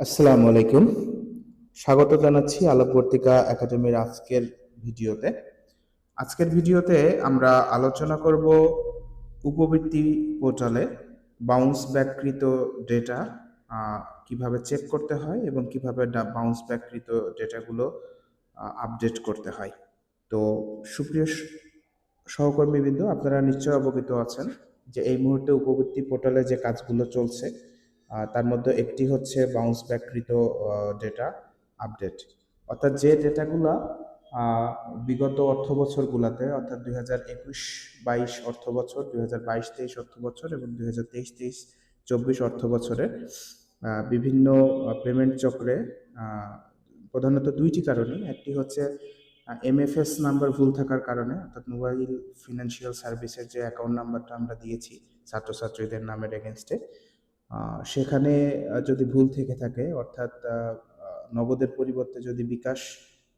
আসসালামু আলাইকুম। স্বাগত জানাচ্ছি আলোকবর্তিকা একাডেমির ভিডিওতে। আজকের ভিডিওতে আমরা আলোচনা করব উপবৃত্তি পোর্টালে বাউন্স ব্যাককৃত ডেটা কিভাবে চেক করতে হয় এবং কিভাবে বাউন্স ব্যাককৃত ডেটাগুলো আপডেট করতে হয়। তো সুপ্রিয় সহকর্মীবৃন্দ, আপনারা নিশ্চয় অবগত আছেন যে এই মুহূর্তে উপবৃত্তি পোর্টালে যে কাজগুলো চলছে তার মধ্যে একটি হচ্ছে বাউন্স ব্যাককৃত ডেটা আপডেট, অর্থাৎ যে ডেটাগুলো বিগত অর্থ বছরগুলোতে অর্থাৎ 2021-22 অর্থ বছর, 2022-23 অর্থ বছর এবং 2023-24 অর্থ বছরের বিভিন্ন পেমেন্ট চক্রে প্রধানত দুইটি কারণে, একটি হচ্ছে এমএফএস নাম্বার ভুল থাকার কারণে, অর্থাৎ মোবাইল ফিনান্সিয়াল সার্ভিসের যে অ্যাকাউন্ট নাম্বারটা আমরা দিয়েছি ছাত্রছাত্রীদের নামের এগেনস্টে, সেখানে যদি ভুল থেকে থাকে, অর্থাৎ নগদের পরিবর্তে যদি বিকাশ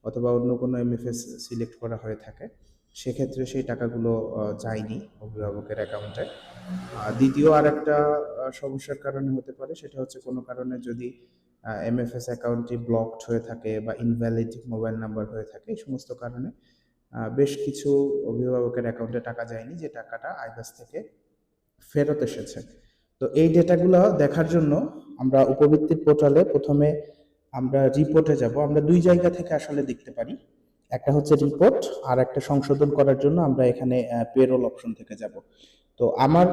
অথবা অন্য কোনো এমএফএস সিলেক্ট করা হয়ে থাকে, সেক্ষেত্রে সেই টাকাগুলো যায়নি অভিভাবকের অ্যাকাউন্টে। দ্বিতীয় আর একটা সমস্যার কারণে হতে পারে, সেটা হচ্ছে কোনো কারণে যদি এমএফএস অ্যাকাউন্টটি ব্লকড হয়ে থাকে বা ইনভ্যালিড মোবাইল নাম্বার হয়ে থাকে, এই সমস্ত কারণে বেশ কিছু অভিভাবকের অ্যাকাউন্টে টাকা যায়নি, যে টাকাটা আইব্যাস থেকে ফেরত এসেছে। তো এই ডেটাগুলো দেখার জন্য আমরা উপবৃত্তির পোর্টালে প্রথমে আমরা রিপোর্টে যাব। আমরা দুই জায়গা থেকে আসলে দেখতে পারি, একটা হচ্ছে রিপোর্ট, আর একটা সংশোধন করার জন্য আমরা এখানে পেরোল অপশন থেকে যাব। তো আমার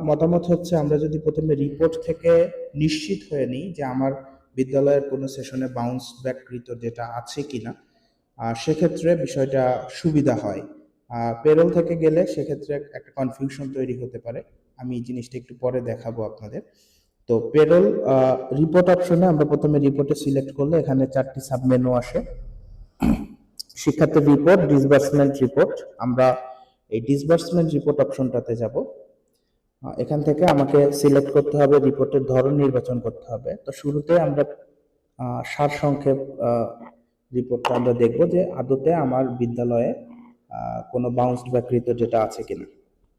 মতামত হচ্ছে, আমরা যদি প্রথমে রিপোর্ট থেকে নিশ্চিত হয়ে নিই যে আমার বিদ্যালয়ের কোনো সেশনে বাউন্স ব্যাককৃত ডেটা আছে কিনা, সেক্ষেত্রে বিষয়টা সুবিধা হয়। পেরোল থেকে গেলে সেক্ষেত্রে একটা কনফিউশন তৈরি হতে পারে। আমি এই জিনিসটা একটু পরে দেখাবো আপনাদের। তো পেরোল রিপোর্ট অপশনে আমরা প্রথমে রিপোর্টে সিলেক্ট করলে এখানে 4টি সাবমেনু আসে। শিক্ষার্থীর রিপোর্ট, ডিসবার্সমেন্ট রিপোর্ট। আমরা এই ডিসবার্সমেন্ট রিপোর্ট অপশনটাতে যাব। এখান থেকে আমাকে সিলেক্ট করতে হবে, রিপোর্টের ধরন নির্বাচন করতে হবে। তো শুরুতে আমরা সারসংক্ষেপ রিপোর্টটা আমরা দেখব যে আদতে আমার বিদ্যালয়ে কোনো বাউন্সড ব্যাককৃত ডেটা আছে কিনা।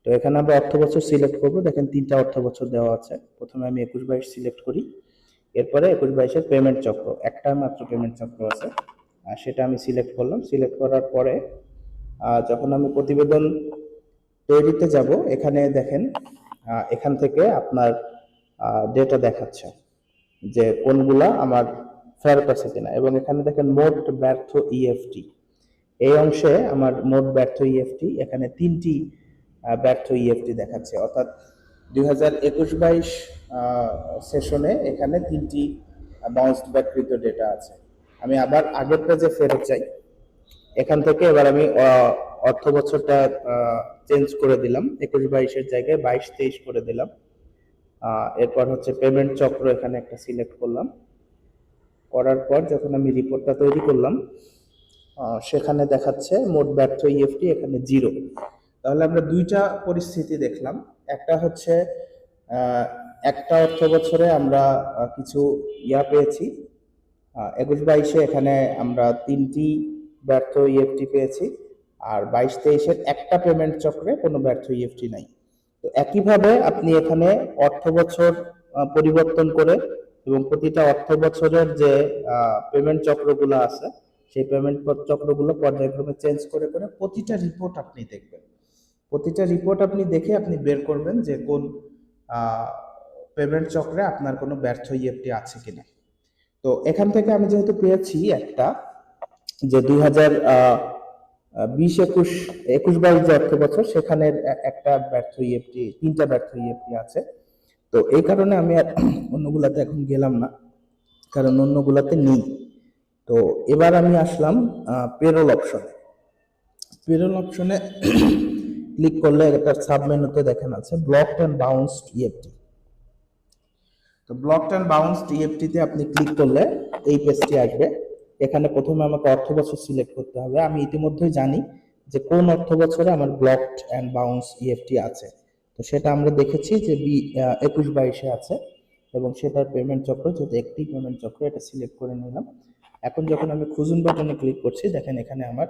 তো এখানে আমরা অর্থ বছর সিলেক্ট করব। দেখেন 3টা অর্থ বছর দেওয়া আছে। প্রথমে আমি 21-22 সিলেক্ট করি, এরপরে 21-22-এর পেমেন্ট চক্র, একটা মাত্র পেমেন্ট চক্র আছে, সেটা আমি সিলেক্ট করলাম। সিলেক্ট করার পরে যখন আমি প্রতিবেদন তৈরিতে যাব, এখানে দেখেন এখান থেকে আপনার ডেটা দেখাচ্ছে যে কোনগুলা আমার ফেরত আছে কিনা, এবং এখানে দেখেন মোট ব্যর্থ ইএফটি, এই অংশে আমার মোট ব্যর্থ ইএফটি, এখানে 3টি ব্যর্থ ইএফটি দেখাচ্ছে, অর্থাৎ 2021-22 সেশনে এখানে 3টি বাউন্সড ব্যাককৃত ডেটা আছে। আমি আবার আগের পেজে ফেরত যাই। এখান থেকে এবার আমি অর্থ বছরটা চেঞ্জ করে দিলাম, 21-22-এর জায়গায় 22-23 করে দিলাম। এরপর হচ্ছে পেমেন্ট চক্র, এখানে একটা সিলেক্ট করলাম। করার পর যখন আমি রিপোর্টটা তৈরি করলাম, সেখানে দেখাচ্ছে মোট ব্যর্থ ইএফটি এখানে 0। তাহলে আমরা দুইটা পরিস্থিতি দেখলাম। একটা হচ্ছে একটা অর্থ বছরে আমরা কিছু পেয়েছি, 21-22-এ এখানে আমরা 3টি ব্যর্থ ইএফটি পেয়েছি, আর 22-23-এর একটা পেমেন্ট চক্রে কোনো ব্যর্থ ইএফটি নাই। তো একইভাবে আপনি এখানে অর্থ বছর পরিবর্তন করে এবং প্রতিটা অর্থ বছরের যে পেমেন্ট চক্রগুলো আছে, সেই পেমেন্ট চক্রগুলো পর্যায়ক্রমে চেঞ্জ করে করে প্রতিটা রিপোর্ট আপনি দেখবেন। প্রতিটা রিপোর্ট আপনি দেখে আপনি বের করবেন যে কোন পেমেন্ট চক্রে আপনার কোনো ব্যর্থ ইএফটি আছে কিনা। তো এখান থেকে আমি যেহেতু পেয়েছি একটা, যে 2020-21 যে অর্থ বছর, সেখানে একটা ব্যর্থ ইএফটি, 3টা ব্যর্থ ইএফটি আছে। তো এই কারণে আমি আর অন্যগুলাতে এখন গেলাম না, কারণ অন্যগুলাতে নেই। তো এবার আমি আসলাম পেরোল অপশনে। পেরোল অপশনে ক্লিক করলে একটা সাবমেনুতে দেখেন আছে ব্লকড এন্ড বাউন্সড ইএফটি। তো ব্লকড এন্ড বাউন্সড ইএফটিতে আপনি ক্লিক করলে এই পেজটি আসবে। এখানে প্রথমে আমাকে অর্থ বছর সিলেক্ট করতে হবে। আমি ইতিমধ্যেই জানি যে কোন অর্থ বছরে আমার ব্লকড এন্ড বাউন্স ইএফটি আছে। তো সেটা আমরা দেখেছি যে 21-22-এ আছে, এবং সেটার পেমেন্ট চক্র যেহেতু একটি পেমেন্ট চক্র, এটা সিলেক্ট করে নিলাম। এখন যখন আমি খুঁজুন বাটনে ক্লিক করছি, দেখেন এখানে আমার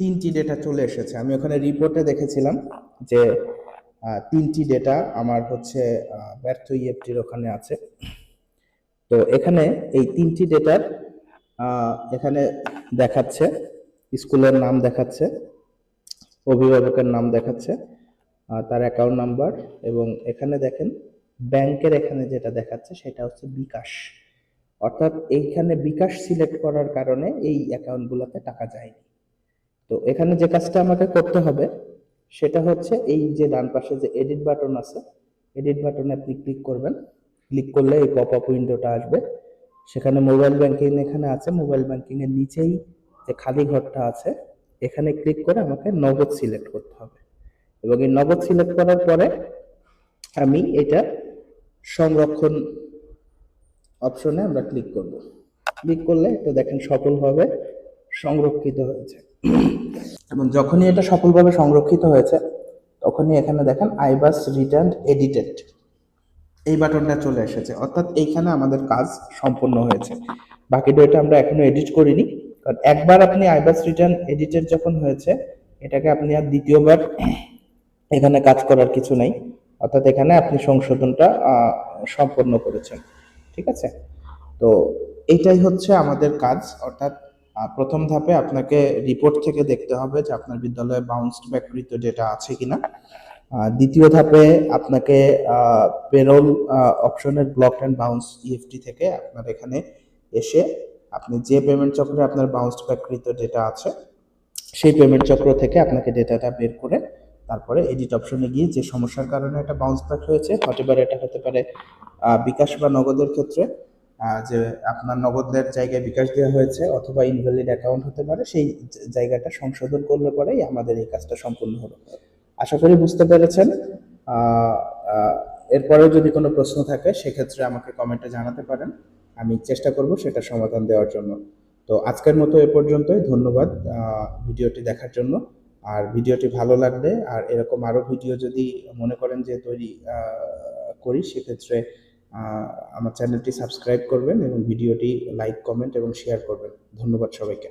3টি ডেটা চলে এসেছে। আমি ওখানে রিপোর্টে দেখেছিলাম যে 3টি ডেটা আমার হচ্ছে ব্যর্থ ইএফটির ওখানে আছে। তো এখানে এই 3টি ডেটার এখানে দেখাচ্ছে, স্কুলের নাম দেখাচ্ছে, অভিভাবকের নাম দেখাচ্ছে, তার অ্যাকাউন্ট নাম্বার, এবং এখানে দেখেন ব্যাংকের এখানে যেটা দেখাচ্ছে সেটা হচ্ছে বিকাশ। অর্থাৎ এইখানে বিকাশ সিলেক্ট করার কারণে এই অ্যাকাউন্টগুলোতে টাকা যায়নি। তো এখানে যে কাজটা আমাকে করতে হবে সেটা হচ্ছে এই যে ডান পাশে যে এডিট বাটন আছে, এডিট বাটনে আপনি ক্লিক করবেন। ক্লিক করলে এই পপ আপ উইন্ডোটা আসবে। সেখানে মোবাইল ব্যাংকিং এখানে আছে, মোবাইল ব্যাংকিং এর নিচেই যে খালি ঘরটা আছে এখানে ক্লিক করে আমাকে নগদ সিলেক্ট করতে হবে, এবং এই নগদ সিলেক্ট করার পরে আমি এটা সংরক্ষণ অপশনে আমরা ক্লিক করব। ক্লিক করলে এটা দেখেন সফলভাবে সংরক্ষিত হয়েছে। এবং যখনই এটা সফলভাবে সংরক্ষিত হয়েছে তখনই এখানে দেখেন আইবাস রিটার্ন এডিটেড এই বাটনটা চলে এসেছে, অর্থাৎ এইখানে আমাদের কাজ সম্পূর্ণ হয়েছে। বাকি ডেটা আমরা এখনো এডিট করিনি, কারণ একবার আপনি আইবাস রিটার্ন এডিটেড যখন হয়েছে এটাকে আপনি আর দ্বিতীয়বার এখানে কাজ করার কিছু নাই, অর্থাৎ এখানে আপনি সংশোধনটা সম্পন্ন করেছেন। ঠিক আছে, তো এইটাই হচ্ছে আমাদের কাজ। অর্থাৎ প্রথম ধাপে আপনাকে রিপোর্ট থেকে দেখতে হবে যে আপনার বিদ্যালয়ে বাউন্সড ব্যাককৃত ডেটা আছে কিনা। দ্বিতীয় ধাপে আপনাকে পেরোল অপশনের ব্লক অ্যান্ড বাউন্স ইএফটি থেকে আপনার এখানে এসে আপনি যে পেমেন্ট চক্রে আপনার বাউন্সড ব্যাককৃত ডেটা আছে সেই পেমেন্ট চক্র থেকে আপনাকে ডেটাটা বের করে তারপরে এডিট অপশনে গিয়ে যে সমস্যার কারণে এটা বাউন্স ব্যাক হয়েছে, এটা হতে পারে বিকাশ বা নগদের ক্ষেত্রে যে আপনার নগদের জায়গায় বিকাশ দেওয়া হয়েছে, অথবা ইনভ্যালিড অ্যাকাউন্ট হতে পারে, সেই জায়গাটা সংশোধন করলে পরেই আমাদের এই কাজটা সম্পূর্ণ হলো। আশা করি বুঝতে পেরেছেন। এরপরেও যদি কোনো প্রশ্ন থাকে সেক্ষেত্রে আমাকে কমেন্টে জানাতে পারেন, আমি চেষ্টা করব সেটা সমাধান দেওয়ার জন্য। তো আজকের মতো এ পর্যন্তই। ধন্যবাদ ভিডিওটি দেখার জন্য। আর ভিডিওটি ভালো লাগলে আর এরকম আরও ভিডিও যদি মনে করেন যে তৈরি করি সেক্ষেত্রে আমার চ্যানেলটি সাবস্ক্রাইব করবেন এবং ভিডিওটি লাইক, কমেন্ট এবং শেয়ার করবেন। ধন্যবাদ সবাইকে।